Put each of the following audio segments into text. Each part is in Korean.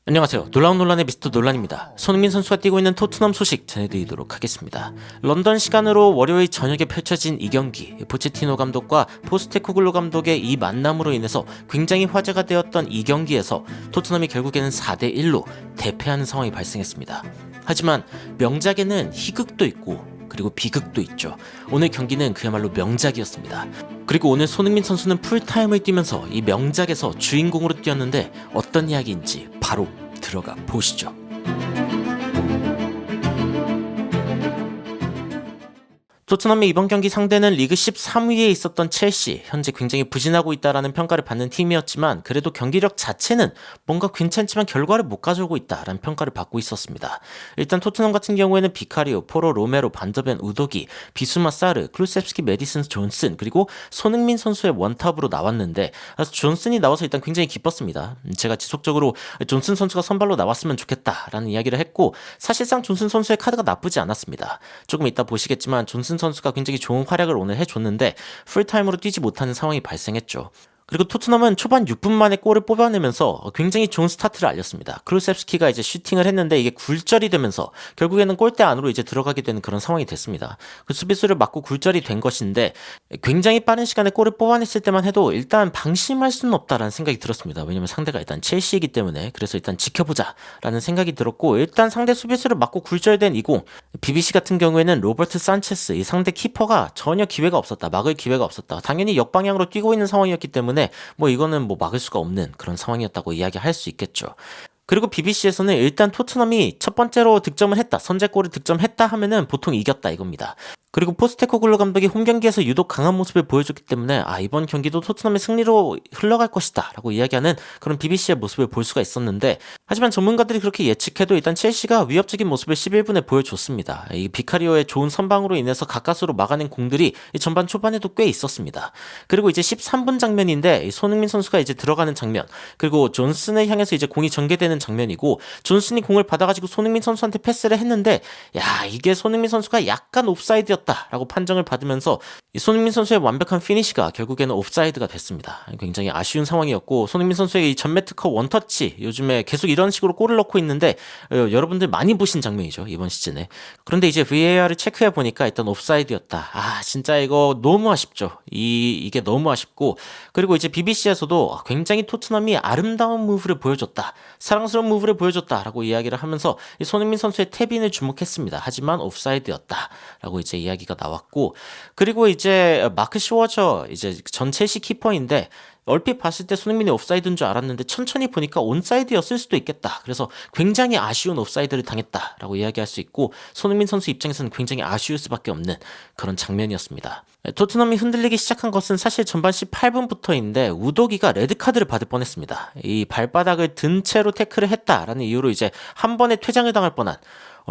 안녕하세요. 놀라운 논란의 미스터 논란입니다. 손흥민 선수가 뛰고 있는 토트넘 소식 전해드리도록 하겠습니다. 런던 시간으로 월요일 저녁에 펼쳐진 이 경기, 포체티노 감독과 포스테코글루 감독의 이 만남으로 인해서 굉장히 화제가 되었던 이 경기에서 토트넘이 결국에는 4대1로 대패하는 상황이 발생했습니다. 하지만 명작에는 희극도 있고 그리고 비극도 있죠. 오늘 경기는 그야말로 명작이었습니다. 그리고 오늘 손흥민 선수는 풀타임을 뛰면서 이 명작에서 주인공으로 뛰었는데 어떤 이야기인지 바로 들어가 보시죠. 토트넘의 이번 경기 상대는 리그 13위에 있었던 첼시, 현재 굉장히 부진하고 있다라는 평가를 받는 팀이었지만 그래도 경기력 자체는 뭔가 괜찮지만 결과를 못 가져오고 있다라는 평가를 받고 있었습니다. 일단 토트넘 같은 경우에는 비카리오, 포로, 로메로, 반더벤, 우도기, 비수마, 사르, 클루셉스키, 메디슨, 존슨 그리고 손흥민 선수의 원탑으로 나왔는데 존슨이 나와서 일단 굉장히 기뻤습니다. 제가 지속적으로 존슨 선수가 선발로 나왔으면 좋겠다라는 이야기를 했고 사실상 존슨 선수의 카드가 나쁘지 않았습니다. 조금 이따 보시겠지만 존슨 선수가 굉장히 좋은 활약을 오늘 해줬는데 풀타임으로 뛰지 못하는 상황이 발생했죠. 그리고 토트넘은 초반 6분 만에 골을 뽑아내면서 굉장히 좋은 스타트를 알렸습니다. 클루셉스키가 이제 슈팅을 했는데 이게 굴절이 되면서 결국에는 골대 안으로 이제 들어가게 되는 그런 상황이 됐습니다. 그 수비수를 맞고 굴절이 된 것인데 굉장히 빠른 시간에 골을 뽑아냈을 때만 해도 일단 방심할 수는 없다라는 생각이 들었습니다. 왜냐면 상대가 일단 첼시이기 때문에 그래서 일단 지켜보자라는 생각이 들었고 일단 상대 수비수를 맞고 굴절된 이공 BBC 같은 경우에는 로버트 산체스 이 상대 키퍼가 전혀 기회가 없었다. 막을 기회가 없었다. 당연히 역방향으로 뛰고 있는 상황이었기 때문에 뭐 이거는 뭐 막을 수가 없는 그런 상황이었다고 이야기할 수 있겠죠. 그리고 BBC에서는 일단 토트넘이 첫 번째로 득점을 했다, 선제골을 득점했다 하면은 보통 이겼다 이겁니다. 그리고 포스테코글루 감독이 홈 경기에서 유독 강한 모습을 보여줬기 때문에 이번 경기도 토트넘의 승리로 흘러갈 것이다 라고 이야기하는 그런 BBC의 모습을 볼 수가 있었는데 하지만 전문가들이 그렇게 예측해도 일단 첼시가 위협적인 모습을 11분에 보여줬습니다. 이 비카리오의 좋은 선방으로 인해서 가까스로 막아낸 공들이 전반 초반에도 꽤 있었습니다. 그리고 이제 13분 장면인데 손흥민 선수가 이제 들어가는 장면 그리고 존슨을 향해서 이제 공이 전개되는 장면이고 존슨이 공을 받아가지고 손흥민 선수한테 패스를 했는데 이게 손흥민 선수가 약간 옵사이드였다 라고 판정을 받으면서 손흥민 선수의 완벽한 피니시가 결국에는 옵사이드가 됐습니다. 굉장히 아쉬운 상황이었고 손흥민 선수의 이 전매 특허 원터치 요즘에 계속 이런 식으로 골을 넣고 있는데 여러분들 많이 보신 장면이죠 이번 시즌에. 그런데 이제 VAR을 체크해 보니까 일단 옵사이드였다. 진짜 이거 너무 아쉽죠. 이게 너무 아쉽고 그리고 이제 BBC에서도 굉장히 토트넘이 아름다운 무브를 보여줬다. 사랑스러운 무브를 보여줬다 라고 이야기를 하면서 손흥민 선수의 탭인을 주목했습니다. 하지만 옵사이드였다 라고 이제 이야기가 나왔고 그리고 이제 마크 시워저 이제 전 첼시 키퍼인데 얼핏 봤을 때 손흥민이 옵사이드인 줄 알았는데 천천히 보니까 온사이드였을 수도 있겠다. 그래서 굉장히 아쉬운 옵사이드를 당했다라고 이야기할 수 있고 손흥민 선수 입장에서는 굉장히 아쉬울 수밖에 없는 그런 장면이었습니다. 토트넘이 흔들리기 시작한 것은 사실 전반 18분부터인데 우도기가 레드카드를 받을 뻔했습니다. 이 발바닥을 든 채로 태클을 했다라는 이유로 이제 한 번에 퇴장을 당할 뻔한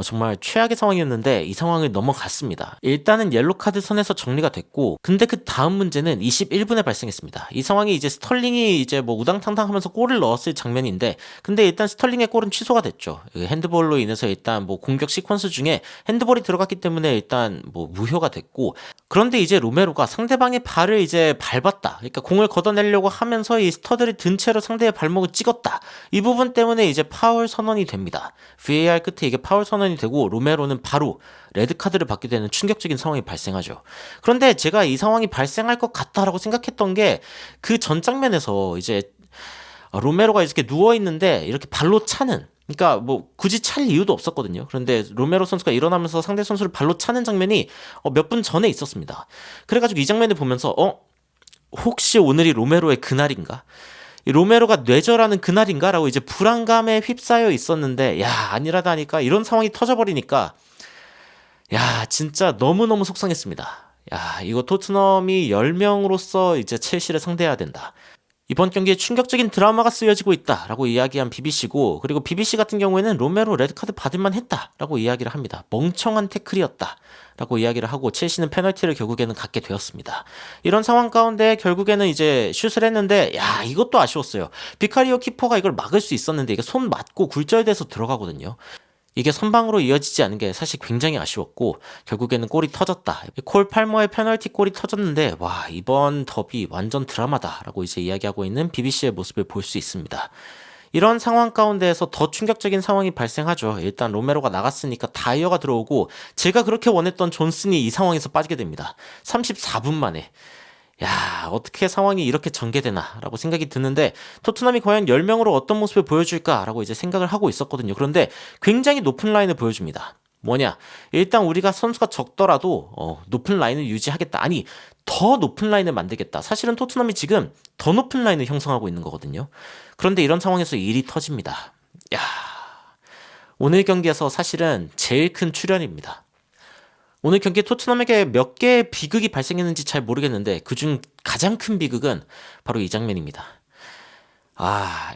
정말 최악의 상황이었는데 이 상황을 넘어갔습니다. 일단은 옐로카드 선에서 정리가 됐고 근데 그 다음 문제는 21분에 발생했습니다. 이 상황이 이제 스털링이 이제 뭐 우당탕탕 하면서 골을 넣었을 장면인데 근데 일단 스털링의 골은 취소가 됐죠. 핸드볼로 인해서 일단 뭐 공격 시퀀스 중에 핸드볼이 들어갔기 때문에 일단 뭐 무효가 됐고 그런데 이제 로메로가 상대방의 발을 이제 밟았다. 그러니까 공을 걷어내려고 하면서 이 스터드를 든 채로 상대의 발목을 찍었다. 이 부분 때문에 이제 파울 선언이 됩니다. VAR 끝에 이게 파울 선언이 되고 로메로는 바로 레드카드를 받게 되는 충격적인 상황이 발생하죠. 그런데 제가 이 상황이 발생할 것 같다라고 생각했던 게 그 전 장면에서 이제 로메로가 이렇게 누워있는데 이렇게 발로 차는 그러니까 뭐 굳이 찰 이유도 없었거든요. 그런데 로메로 선수가 일어나면서 상대 선수를 발로 차는 장면이 몇 분 전에 있었습니다. 그래가지고 이 장면을 보면서 혹시 오늘이 로메로의 그날인가? 이 로메로가 뇌절하는 그날인가? 라고 이제 불안감에 휩싸여 있었는데 아니라다 하니까 이런 상황이 터져버리니까 진짜 너무너무 속상했습니다. 이거 토트넘이 10명으로서 이제 첼시를 상대해야 된다. 이번 경기에 충격적인 드라마가 쓰여지고 있다라고 이야기한 BBC고 그리고 BBC 같은 경우에는 로메로 레드카드 받을만 했다라고 이야기를 합니다. 멍청한 태클이었다 라고 이야기를 하고 첼시는 페널티를 결국에는 갖게 되었습니다. 이런 상황 가운데 결국에는 이제 슛을 했는데 이것도 아쉬웠어요. 비카리오 키퍼가 이걸 막을 수 있었는데 이게 손 맞고 굴절돼서 들어가거든요. 이게 선방으로 이어지지 않은 게 사실 굉장히 아쉬웠고 결국에는 골이 터졌다. 콜 팔머의 페널티 골이 터졌는데 이번 더비 완전 드라마다라고 이제 이야기하고 있는 BBC의 모습을 볼 수 있습니다. 이런 상황 가운데에서 더 충격적인 상황이 발생하죠. 일단 로메로가 나갔으니까 다이어가 들어오고 제가 그렇게 원했던 존슨이 이 상황에서 빠지게 됩니다. 34분 만에. 야, 어떻게 상황이 이렇게 전개되나라고 생각이 드는데 토트넘이 과연 10명으로 어떤 모습을 보여줄까라고 이제 생각을 하고 있었거든요. 그런데 굉장히 높은 라인을 보여줍니다. 뭐냐? 일단 우리가 선수가 적더라도 높은 라인을 유지하겠다. 아니, 더 높은 라인을 만들겠다. 사실은 토트넘이 지금 더 높은 라인을 형성하고 있는 거거든요. 그런데 이런 상황에서 일이 터집니다. 야, 오늘 경기에서 사실은 제일 큰 출연입니다. 오늘 경기에 토트넘에게 몇 개의 비극이 발생했는지 잘 모르겠는데 그중 가장 큰 비극은 바로 이 장면입니다.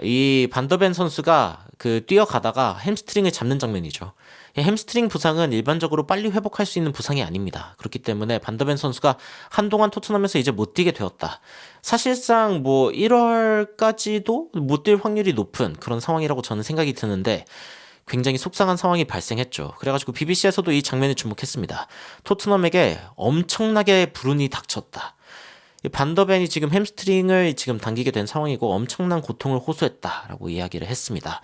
이 반더벤 선수가 뛰어가다가 햄스트링을 잡는 장면이죠. 이 햄스트링 부상은 일반적으로 빨리 회복할 수 있는 부상이 아닙니다. 그렇기 때문에 반더벤 선수가 한동안 토트넘에서 이제 못 뛰게 되었다. 사실상 1월까지도 못 뛸 확률이 높은 그런 상황이라고 저는 생각이 드는데 굉장히 속상한 상황이 발생했죠. 그래가지고 BBC에서도 이 장면에 주목했습니다. 토트넘에게 엄청나게 불운이 닥쳤다. 반더벤이 지금 햄스트링을 지금 당기게 된 상황이고 엄청난 고통을 호소했다라고 이야기를 했습니다.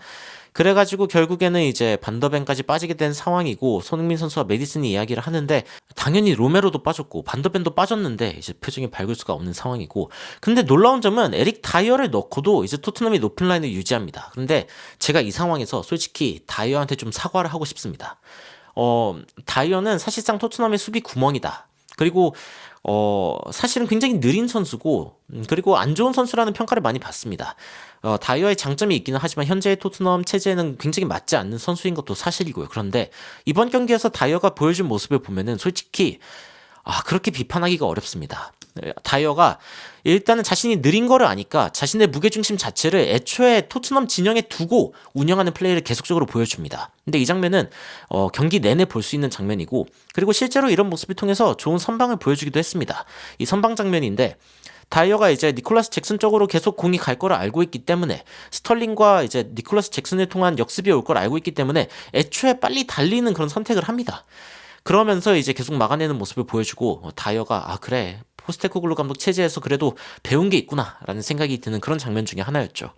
그래가지고 결국에는 이제 반더벤까지 빠지게 된 상황이고 손흥민 선수와 메디슨이 이야기를 하는데 당연히 로메로도 빠졌고 반더벤도 빠졌는데 이제 표정이 밝을 수가 없는 상황이고 근데 놀라운 점은 에릭 다이어를 넣고도 이제 토트넘이 높은 라인을 유지합니다. 그런데 제가 이 상황에서 솔직히 다이어한테 좀 사과를 하고 싶습니다. 다이어는 사실상 토트넘의 수비 구멍이다. 그리고 사실은 굉장히 느린 선수고 그리고 안 좋은 선수라는 평가를 많이 받습니다. 다이어의 장점이 있기는 하지만 현재의 토트넘 체제에는 굉장히 맞지 않는 선수인 것도 사실이고요. 그런데 이번 경기에서 다이어가 보여준 모습을 보면은 솔직히 그렇게 비판하기가 어렵습니다. 다이어가 일단은 자신이 느린 거를 아니까 자신의 무게중심 자체를 애초에 토트넘 진영에 두고 운영하는 플레이를 계속적으로 보여줍니다. 근데 이 장면은 경기 내내 볼 수 있는 장면이고 그리고 실제로 이런 모습을 통해서 좋은 선방을 보여주기도 했습니다. 이 선방 장면인데 다이어가 이제 니콜라스 잭슨 쪽으로 계속 공이 갈 거를 알고 있기 때문에 스털링과 이제 니콜라스 잭슨을 통한 역습이 올 걸 알고 있기 때문에 애초에 빨리 달리는 그런 선택을 합니다. 그러면서 이제 계속 막아내는 모습을 보여주고 다이어가 그래 포스테코글루 감독 체제에서 그래도 배운 게 있구나 라는 생각이 드는 그런 장면 중에 하나였죠.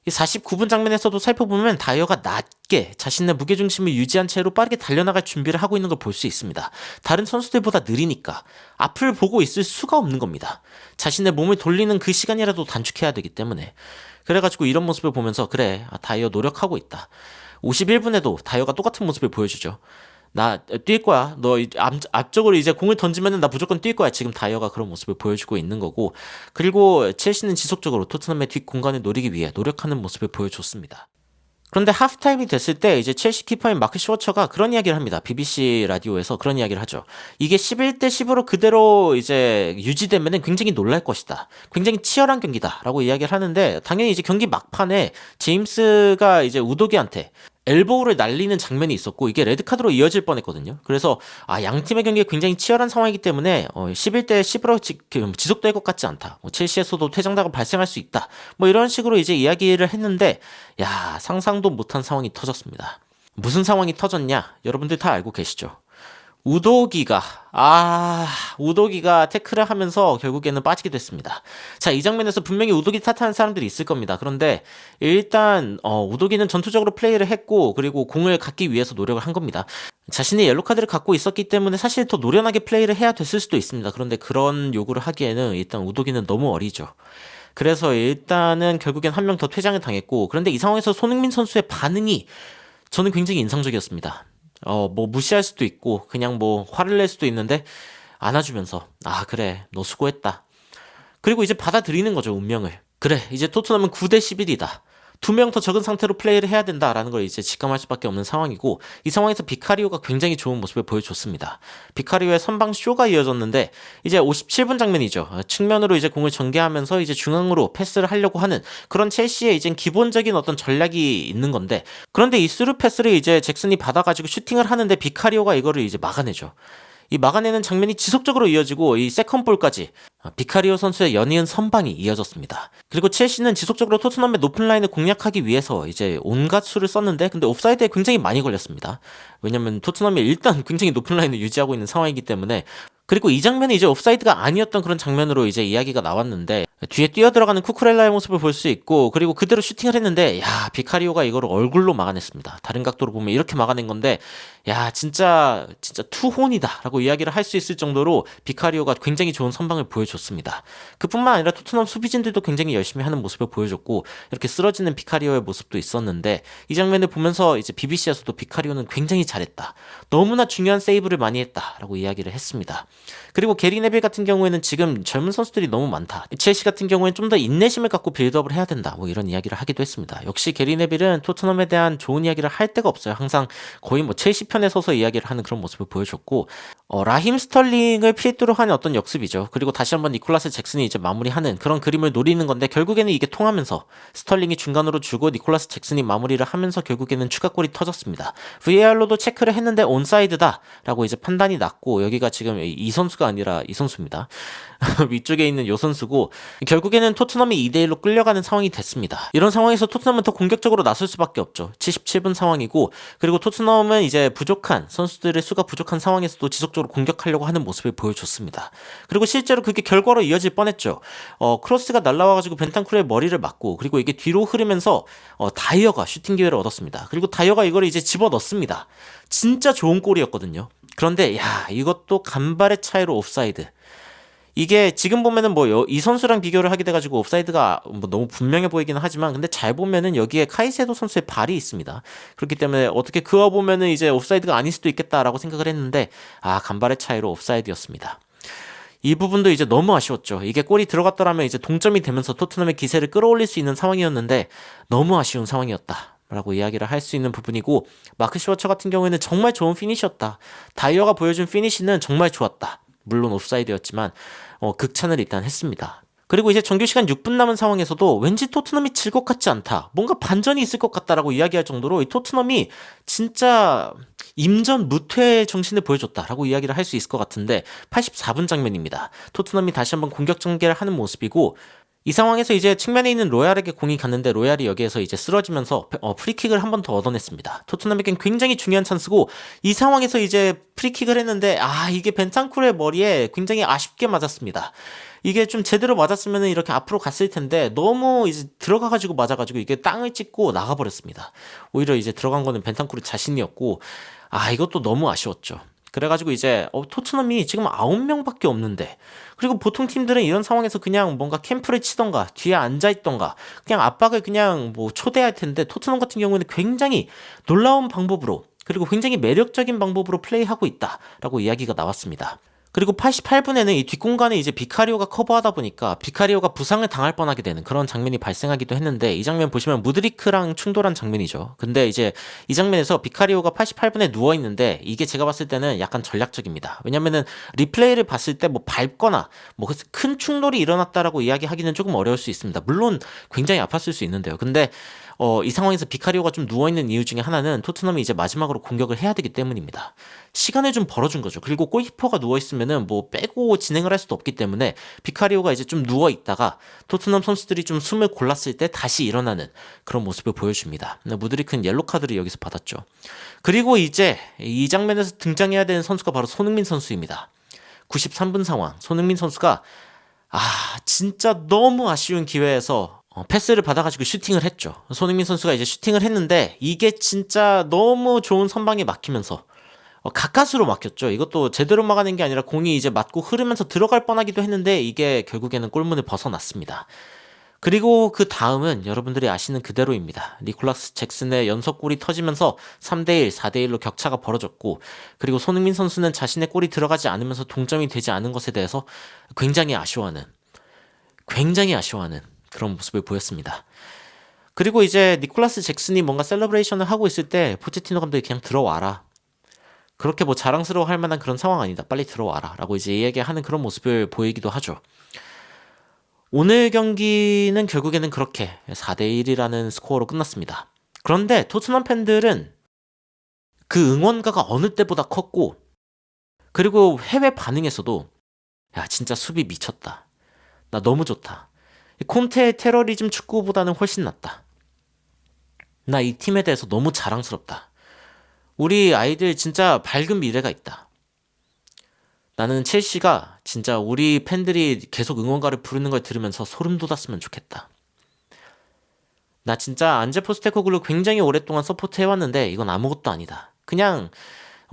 이 49분 장면에서도 살펴보면 다이어가 낮게 자신의 무게중심을 유지한 채로 빠르게 달려나갈 준비를 하고 있는 걸 볼 수 있습니다. 다른 선수들보다 느리니까 앞을 보고 있을 수가 없는 겁니다. 자신의 몸을 돌리는 그 시간이라도 단축해야 되기 때문에 그래가지고 이런 모습을 보면서 그래 다이어 노력하고 있다. 51분에도 다이어가 똑같은 모습을 보여주죠. 나 뛸 거야. 너 앞쪽으로 이제 공을 던지면은 나 무조건 뛸 거야. 지금 다이어가 그런 모습을 보여주고 있는 거고. 그리고 첼시는 지속적으로 토트넘의 뒷 공간을 노리기 위해 노력하는 모습을 보여줬습니다. 그런데 하프타임이 됐을 때 이제 첼시 키퍼인 마크 슈워처가 그런 이야기를 합니다. BBC 라디오에서 그런 이야기를 하죠. 이게 11대 10으로 그대로 이제 유지되면은 굉장히 놀랄 것이다. 굉장히 치열한 경기다라고 이야기를 하는데 당연히 이제 경기 막판에 제임스가 이제 우도기한테 엘보우를 날리는 장면이 있었고 이게 레드카드로 이어질 뻔했거든요. 그래서 양 팀의 경기가 굉장히 치열한 상황이기 때문에 11대 10으로 지속될 것 같지 않다. 첼시에서도 퇴장다가 발생할 수 있다. 이런 식으로 이제 이야기를 했는데 상상도 못한 상황이 터졌습니다. 무슨 상황이 터졌냐? 여러분들 다 알고 계시죠? 우도기가 태클을 하면서 결국에는 빠지게 됐습니다. 자, 이 장면에서 분명히 우도기 탓하는 사람들이 있을 겁니다. 그런데 일단 우도기는 전투적으로 플레이를 했고 그리고 공을 갖기 위해서 노력을 한 겁니다. 자신이 옐로카드를 갖고 있었기 때문에 사실 더 노련하게 플레이를 해야 됐을 수도 있습니다. 그런데 그런 요구를 하기에는 일단 우도기는 너무 어리죠. 그래서 일단은 결국엔 한 명 더 퇴장을 당했고 그런데 이 상황에서 손흥민 선수의 반응이 저는 굉장히 인상적이었습니다. 무시할 수도 있고 그냥 화를 낼 수도 있는데 안아주면서 그래 너 수고했다. 그리고 이제 받아들이는 거죠 운명을. 그래 이제 토트넘은 9대 11이다. 2명 더 적은 상태로 플레이를 해야 된다라는 걸 이제 직감할 수밖에 없는 상황이고 이 상황에서 비카리오가 굉장히 좋은 모습을 보여줬습니다. 비카리오의 선방 쇼가 이어졌는데 이제 57분 장면이죠. 측면으로 이제 공을 전개하면서 이제 중앙으로 패스를 하려고 하는 그런 첼시의 이제 기본적인 어떤 전략이 있는 건데 그런데 이 스루 패스를 이제 잭슨이 받아가지고 슈팅을 하는데 비카리오가 이거를 이제 막아내죠. 이 막아내는 장면이 지속적으로 이어지고 이 세컨볼까지 비카리오 선수의 연이은 선방이 이어졌습니다. 그리고 첼시는 지속적으로 토트넘의 높은 라인을 공략하기 위해서 이제 온갖 수를 썼는데 근데 옵사이드에 굉장히 많이 걸렸습니다. 왜냐면 토트넘이 일단 굉장히 높은 라인을 유지하고 있는 상황이기 때문에 그리고 이 장면이 이제 옵사이드가 아니었던 그런 장면으로 이제 이야기가 나왔는데 뒤에 뛰어들어가는 쿠쿠렐라의 모습을 볼 수 있고, 그리고 그대로 슈팅을 했는데 야, 비카리오가 이거를 얼굴로 막아냈습니다. 다른 각도로 보면 이렇게 막아낸 건데 야, 진짜 투혼이다 라고 이야기를 할 수 있을 정도로 비카리오가 굉장히 좋은 선방을 보여줬습니다. 그뿐만 아니라 토트넘 수비진들도 굉장히 열심히 하는 모습을 보여줬고, 이렇게 쓰러지는 비카리오의 모습도 있었는데, 이 장면을 보면서 이제 BBC에서도 비카리오는 굉장히 잘했다, 너무나 중요한 세이브를 많이 했다 라고 이야기를 했습니다. 그리고 게리 네빌 같은 경우에는 지금 젊은 선수들이 너무 많다, 첼시 같은 경우에는 좀 더 인내심을 갖고 빌드업을 해야 된다, 뭐 이런 이야기를 하기도 했습니다. 역시 게리 네빌은 토트넘에 대한 좋은 이야기를 할 데가 없어요. 항상 거의 뭐 첼시 편에 서서 이야기를 하는 그런 모습을 보여줬고, 라힘 스털링을 필두로 하는 어떤 역습이죠. 그리고 다시 한번 니콜라스 잭슨이 이제 마무리하는 그런 그림을 노리는 건데, 결국에는 이게 통하면서 스털링이 중간으로 주고 니콜라스 잭슨이 마무리를 하면서 결국에는 추가골이 터졌습니다. VAR로도 체크를 했는데 온사이드다 라고 이제 판단이 났고, 여기가 지금 이 선수가 아니라 이 선수입니다. 위쪽에 있는 요 선수고, 결국에는 토트넘이 2대1로 끌려가는 상황이 됐습니다. 이런 상황에서 토트넘은 더 공격적으로 나설 수밖에 없죠. 77분 상황이고, 그리고 토트넘은 이제 부족한 선수들의 수가 부족한 상황에서도 지속적으로 공격하려고 하는 모습을 보여줬습니다. 그리고 실제로 그게 결과로 이어질 뻔했죠. 크로스가 날라와가지고 벤탄쿠르의 머리를 맞고, 그리고 이게 뒤로 흐르면서 다이어가 슈팅 기회를 얻었습니다. 그리고 다이어가 이거를 이제 집어넣습니다. 진짜 좋은 골이었거든요. 그런데 야, 이것도 간발의 차이로 옵사이드. 이게 지금 보면은 뭐 이 선수랑 비교를 하게 돼가지고 옵사이드가 뭐 너무 분명해 보이기는 하지만, 근데 잘 보면은 여기에 카이세도 선수의 발이 있습니다. 그렇기 때문에 어떻게 그어 보면은 이제 옵사이드가 아닐 수도 있겠다라고 생각을 했는데, 간발의 차이로 옵사이드였습니다. 이 부분도 이제 너무 아쉬웠죠. 이게 골이 들어갔더라면 이제 동점이 되면서 토트넘의 기세를 끌어올릴 수 있는 상황이었는데, 너무 아쉬운 상황이었다 라고 이야기를 할 수 있는 부분이고, 마크 슈워처 같은 경우에는 정말 좋은 피니시였다, 다이어가 보여준 피니시는 정말 좋았다, 물론 옵사이드였지만 극찬을 일단 했습니다. 그리고 이제 정규 시간 6분 남은 상황에서도 왠지 토트넘이 질 것 같지 않다, 뭔가 반전이 있을 것 같다라고 이야기할 정도로 이 토트넘이 진짜 임전 무퇴 정신을 보여줬다라고 이야기를 할 수 있을 것 같은데, 84분 장면입니다. 토트넘이 다시 한번 공격 전개를 하는 모습이고, 이 상황에서 이제 측면에 있는 로얄에게 공이 갔는데 로얄이 여기에서 이제 쓰러지면서 프리킥을 한 번 더 얻어냈습니다. 토트넘에겐 굉장히 중요한 찬스고, 이 상황에서 이제 프리킥을 했는데 이게 벤탄쿠르의 머리에 굉장히 아쉽게 맞았습니다. 이게 좀 제대로 맞았으면 이렇게 앞으로 갔을 텐데, 너무 이제 들어가가지고 맞아가지고 이게 땅을 찍고 나가버렸습니다. 오히려 이제 들어간 거는 벤탄쿠르 자신이었고, 이것도 너무 아쉬웠죠. 그래가지고 이제 토트넘이 지금 9명밖에 없는데, 그리고 보통 팀들은 이런 상황에서 그냥 뭔가 캠프를 치던가 뒤에 앉아있던가 그냥 압박을 그냥 뭐 초대할 텐데, 토트넘 같은 경우는 굉장히 놀라운 방법으로, 그리고 굉장히 매력적인 방법으로 플레이하고 있다라고 이야기가 나왔습니다. 그리고 88분에는 이 뒷공간에 이제 비카리오가 커버하다 보니까 비카리오가 부상을 당할 뻔하게 되는 그런 장면이 발생하기도 했는데, 이 장면 보시면 무드리크랑 충돌한 장면이죠. 근데 이제 이 장면에서 비카리오가 88분에 누워있는데, 이게 제가 봤을 때는 약간 전략적입니다. 왜냐면은 리플레이를 봤을 때 뭐 밟거나 뭐 큰 충돌이 일어났다라고 이야기하기는 조금 어려울 수 있습니다. 물론 굉장히 아팠을 수 있는데요. 근데 이 상황에서 비카리오가 좀 누워있는 이유 중에 하나는 토트넘이 이제 마지막으로 공격을 해야 되기 때문입니다. 시간을 좀 벌어준 거죠. 그리고 골키퍼가 누워있으면은 뭐 빼고 진행을 할 수도 없기 때문에, 비카리오가 이제 좀 누워있다가 토트넘 선수들이 좀 숨을 골랐을 때 다시 일어나는 그런 모습을 보여줍니다. 무드리크는 옐로카드를 여기서 받았죠. 그리고 이제 이 장면에서 등장해야 되는 선수가 바로 손흥민 선수입니다. 93분 상황, 손흥민 선수가 진짜 너무 아쉬운 기회에서 패스를 받아가지고 슈팅을 했죠. 손흥민 선수가 이제 슈팅을 했는데, 이게 진짜 너무 좋은 선방에 막히면서 가까스로 막혔죠. 이것도 제대로 막아낸 게 아니라 공이 이제 맞고 흐르면서 들어갈 뻔하기도 했는데, 이게 결국에는 골문을 벗어났습니다. 그리고 그 다음은 여러분들이 아시는 그대로입니다. 니콜라스 잭슨의 연속골이 터지면서 3대1, 4대1로 격차가 벌어졌고, 그리고 손흥민 선수는 자신의 골이 들어가지 않으면서 동점이 되지 않은 것에 대해서 굉장히 아쉬워하는 그런 모습을 보였습니다. 그리고 이제 니콜라스 잭슨이 뭔가 셀러브레이션을 하고 있을 때 포체티노 감독이 그냥 들어와라, 그렇게 뭐 자랑스러워할 만한 그런 상황 아니다, 빨리 들어와라 라고 이제 이야기하는 그런 모습을 보이기도 하죠. 오늘 경기는 결국에는 그렇게 4대1이라는 스코어로 끝났습니다. 그런데 토트넘 팬들은 그 응원가가 어느 때보다 컸고, 그리고 해외 반응에서도 야, 진짜 수비 미쳤다, 나 너무 좋다, 콘테의 테러리즘 축구보다는 훨씬 낫다, 나 이 팀에 대해서 너무 자랑스럽다, 우리 아이들 진짜 밝은 미래가 있다, 나는 첼시가 진짜 우리 팬들이 계속 응원가를 부르는 걸 들으면서 소름 돋았으면 좋겠다. 나 진짜 안제 포스테코글루 굉장히 오랫동안 서포트 해왔는데 이건 아무것도 아니다. 그냥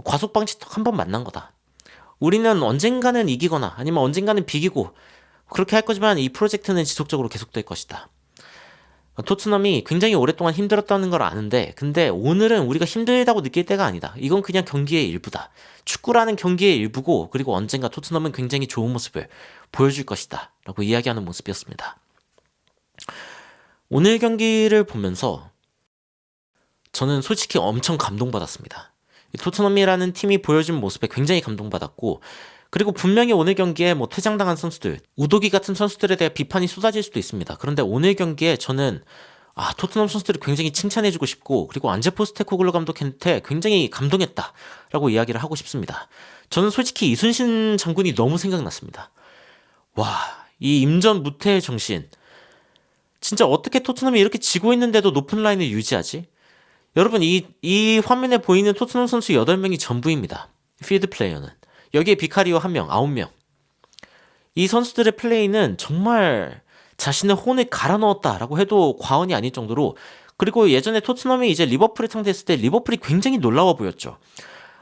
과속방지턱 한 번 만난 거다. 우리는 언젠가는 이기거나 아니면 언젠가는 비기고 그렇게 할 거지만 이 프로젝트는 지속적으로 계속될 것이다. 토트넘이 굉장히 오랫동안 힘들었다는 걸 아는데 근데 오늘은 우리가 힘들다고 느낄 때가 아니다. 이건 그냥 경기의 일부다. 축구라는 경기의 일부고 그리고 언젠가 토트넘은 굉장히 좋은 모습을 보여줄 것이다 라고 이야기하는 모습이었습니다. 오늘 경기를 보면서 저는 솔직히 엄청 감동받았습니다. 토트넘이라는 팀이 보여준 모습에 굉장히 감동받았고 그리고 분명히 오늘 경기에 뭐 퇴장당한 선수들, 우도기 같은 선수들에 대해 비판이 쏟아질 수도 있습니다. 그런데 오늘 경기에 저는 토트넘 선수들을 굉장히 칭찬해주고 싶고 그리고 안제 포스테코글루 감독한테 굉장히 감동했다라고 이야기를 하고 싶습니다. 저는 솔직히 이순신 장군이 너무 생각났습니다. 와, 이 임전 무태의 정신. 진짜 어떻게 토트넘이 이렇게 지고 있는데도 높은 라인을 유지하지? 여러분 이 화면에 보이는 토트넘 선수 8명이 전부입니다. 필드 플레이어는. 여기에 비카리오 1명, 9명. 이 선수들의 플레이는 정말 자신의 혼을 갈아 넣었다라고 해도 과언이 아닐 정도로 그리고 예전에 토트넘이 이제 리버풀을 상대했을 때 리버풀이 굉장히 놀라워 보였죠.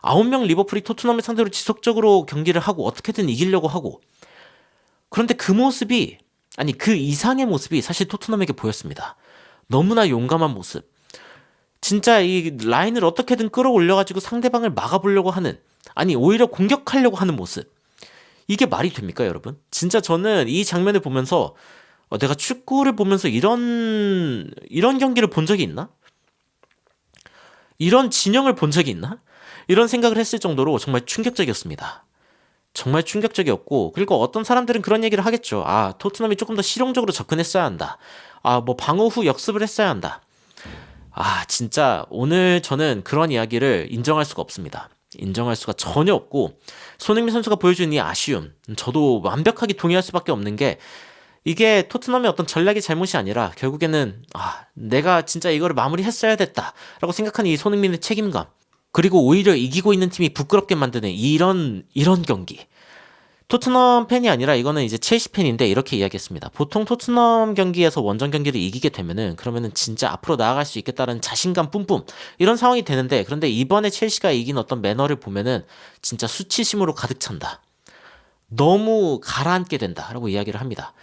9명 리버풀이 토트넘을 상대로 지속적으로 경기를 하고 어떻게든 이기려고 하고 그런데 그 모습이 아니 그 이상의 모습이 사실 토트넘에게 보였습니다. 너무나 용감한 모습. 진짜 이 라인을 어떻게든 끌어올려가지고 상대방을 막아보려고 하는 아니 오히려 공격하려고 하는 모습. 이게 말이 됩니까 여러분? 진짜 저는 이 장면을 보면서 내가 축구를 보면서 이런 경기를 본 적이 있나? 이런 진영을 본 적이 있나? 이런 생각을 했을 정도로 정말 충격적이었습니다. 정말 충격적이었고 그리고 어떤 사람들은 그런 얘기를 하겠죠. 토트넘이 조금 더 실용적으로 접근했어야 한다. 뭐 방어 후 역습을 했어야 한다. 진짜 오늘 저는 그런 이야기를 인정할 수가 없습니다. 인정할 수가 전혀 없고 손흥민 선수가 보여준 이 아쉬움 저도 완벽하게 동의할 수밖에 없는 게 이게 토트넘의 어떤 전략의 잘못이 아니라 결국에는 내가 진짜 이거를 마무리했어야 됐다라고 생각하는 이 손흥민의 책임감 그리고 오히려 이기고 있는 팀이 부끄럽게 만드는 이런 경기 토트넘 팬이 아니라 이거는 이제 첼시 팬인데 이렇게 이야기했습니다. 보통 토트넘 경기에서 원정 경기를 이기게 되면은 그러면은 진짜 앞으로 나아갈 수 있겠다는 자신감 뿜뿜 이런 상황이 되는데 그런데 이번에 첼시가 이긴 어떤 매너를 보면은 진짜 수치심으로 가득 찬다. 너무 가라앉게 된다라고 이야기를 합니다.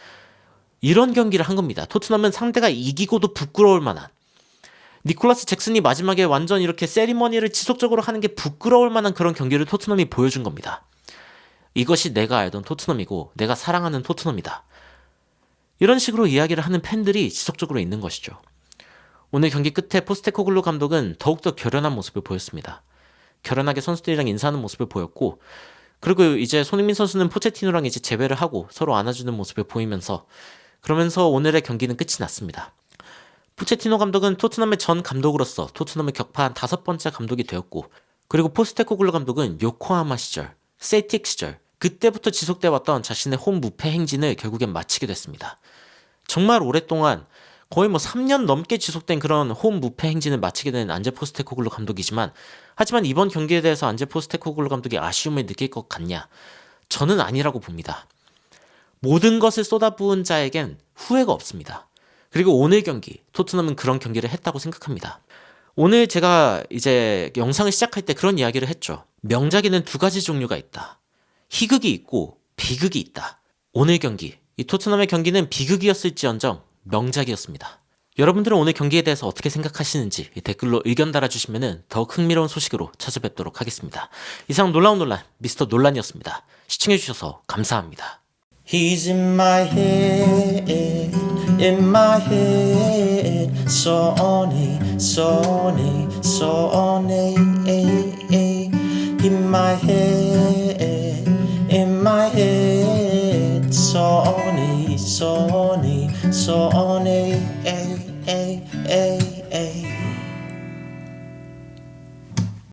이런 경기를 한 겁니다. 토트넘은 상대가 이기고도 부끄러울 만한 니콜라스 잭슨이 마지막에 완전 이렇게 세리머니를 지속적으로 하는 게 부끄러울 만한 그런 경기를 토트넘이 보여준 겁니다. 이것이 내가 알던 토트넘이고 내가 사랑하는 토트넘이다. 이런 식으로 이야기를 하는 팬들이 지속적으로 있는 것이죠. 오늘 경기 끝에 포스테코글루 감독은 더욱더 결연한 모습을 보였습니다. 결연하게 선수들이랑 인사하는 모습을 보였고 그리고 이제 손흥민 선수는 포체티노랑 이제 재회를 하고 서로 안아주는 모습을 보이면서 그러면서 오늘의 경기는 끝이 났습니다. 포체티노 감독은 토트넘의 전 감독으로서 토트넘을 격파한 5번째 감독이 되었고 그리고 포스테코글루 감독은 요코하마 시절 셀틱 시절 그때부터 지속돼왔던 자신의 홈 무패 행진을 결국엔 마치게 됐습니다. 정말 오랫동안 거의 3년 넘게 지속된 그런 홈 무패 행진을 마치게 된 안제 포스테코글루 감독이지만 하지만 이번 경기에 대해서 안제 포스테코글루 감독이 아쉬움을 느낄 것 같냐? 저는 아니라고 봅니다. 모든 것을 쏟아부은 자에겐 후회가 없습니다. 그리고 오늘 경기 토트넘은 그런 경기를 했다고 생각합니다. 오늘 제가 이제 영상을 시작할 때 그런 이야기를 했죠. 명작에는 2가지 종류가 있다. 희극이 있고 비극이 있다. 오늘 경기, 이 토트넘의 경기는 비극이었을지언정 명작이었습니다. 여러분들은 오늘 경기에 대해서 어떻게 생각하시는지 댓글로 의견 달아주시면 더욱 흥미로운 소식으로 찾아뵙도록 하겠습니다. 이상 놀라운 논란 미스터 논란이었습니다. 시청해주셔서 감사합니다. He's in my head, in my head. Sonny, Sonny, Sonny. In my head, in my head. Sonny, Sonny, Sonny.